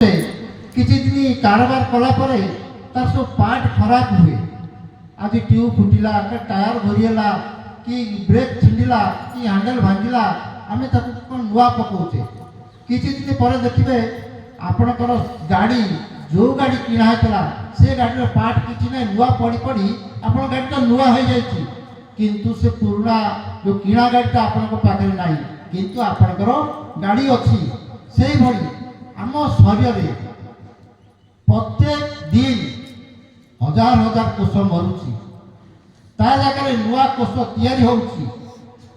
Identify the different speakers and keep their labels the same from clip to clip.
Speaker 1: किसी दिन कारबार कलापर तार सब पार्ट खराब हुए। आज ट्यूब फुटिला टायर घोरीगला कि ब्रेक छिंडिला कि हैंडल भांगिला आम नुआ पकाउे। किसी दिन पर देखिए आपणकर गाड़ी जो गाड़ी किणा होता से गाड़ी पार्ट किसी ना नुआ पड़ी पड़ी आप गाड़ी तो नुआ हो जाए किंतु से पुराना जो किणा गाड़ीटा आपण पाखे ना किंतु आपणकर गाड़ी अच्छी से भली आम शरीर प्रत्येक दिन हजार हजार कोष मरुची ता जगह नुआ कोष तैयारी होउची।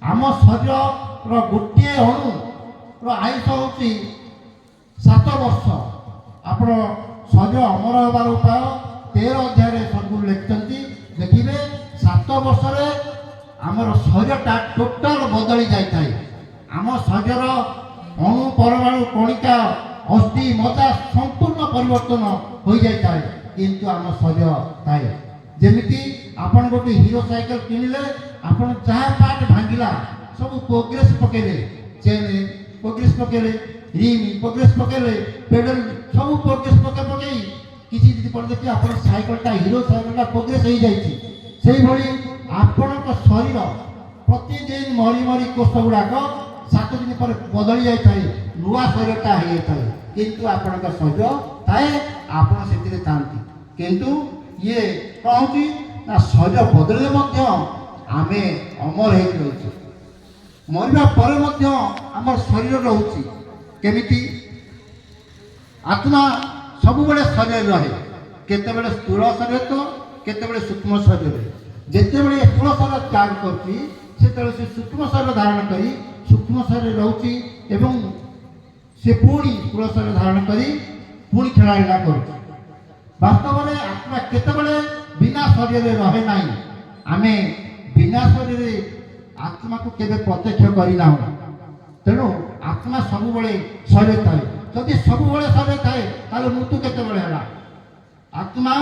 Speaker 1: आम शरीर गोटे अणु आयुष होउची 7 वर्ष। आप शरीर अमर होबार उपाय 13 अध्याय सब लिखिं देखिए 7 वर्ष आमर शरीरटा टोटाल बदली जाए। आम शरीर अणु परमाणु कणिका अस्थि मज्जा संपूर्ण परिवर्तन हो जाए किंतु आम शरीर थाए जमीती आपन गोटे हीरो साइकिल किणिले आपन जहाँ पार्ट भांगिला सब प्रोग्रेस पकेले चेन प्रोग्रेस पकेले रिम प्रोग्रेस पकेले पेडल सब प्रोग्रेस पके पकई किसी दिन पर देखिए आप साइकिलटा हीरो साइकिलटा प्रोग्रेस हो जाए। से भली आपण शरीर प्रतिदिन मरी मरी कोष गुड़ाक 7 दिन पर बदली जाए नुआ शरीरटा हो जाए किंतु आपण शरीर थाए आप किंतु ये कहूँ ना शरीर बदलने आम अमर हो मरवा पर आम शरीर रोचे केमिति आत्मा सब बड़े शरीर रहे केते स्थूल शरीर तो केते सूक्ष्म शरीर जिते बड़े स्थूल शरीर त्याग कर सूक्ष्म शरीर धारण कर सूक्ष्म शरीर रोचे एवं से पुणी स्थूल शरीर धारण कर पुणी खेला कर वास्तव में आत्मा केतबले बिना शरीर रहे ना आम बिना शरीर आत्मा को केवे प्रत्यक्ष करना तेणु आत्मा सब शरीर थाए जदि सब शरीर थाए ताले मृत्यु केतबले है आत्मा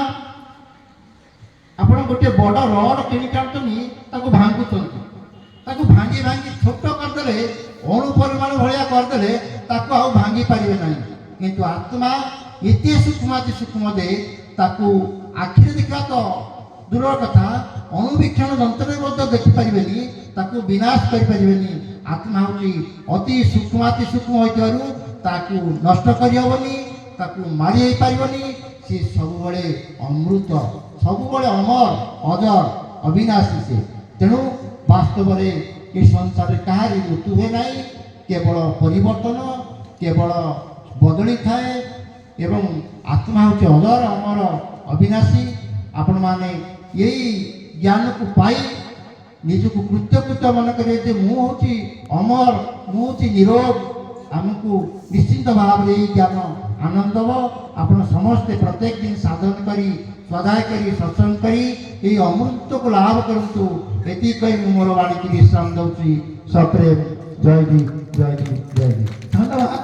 Speaker 1: आप गोटे बड़ रड किणी भांगुंट भांगी भांगी छोट करदे अणु परिमाण भाया करदे भांगी पारे ना किंतु आत्मा एत सूक्ष्म दे ताकू आखिरे देखा तो दूर कथा अणुवीक्षण जंत्र देखिपारे ताकू विनाश करें। आत्मा हूँ अति सूक्ष्म होती नष्ट करहबनी ताकू मारी पारनी सी सब अमृत सब अमर अजर अविनाशी से। तेणु वास्तव में ये संसार कहार मृत्यु हुए ना केवल परिवर्तन केवल बदली थाए एवं आत्मा हूँ अजर अमर अविनाशी। आपण माने यही ज्ञान को पाई निजको कृतकृत्य मन करें मुझे अमर मुझे निरोग आमको निश्चिंत भाव में ज्ञान आनंद आप समस्ते प्रत्येक दिन साधन करी स्वाध्याय करी सत्संग करी ये अमृत को लाभ करतु ये कही मोर वाणी की विश्राम दूसरी सप्रेम जय जी जय जी जय जी धन्यवाद।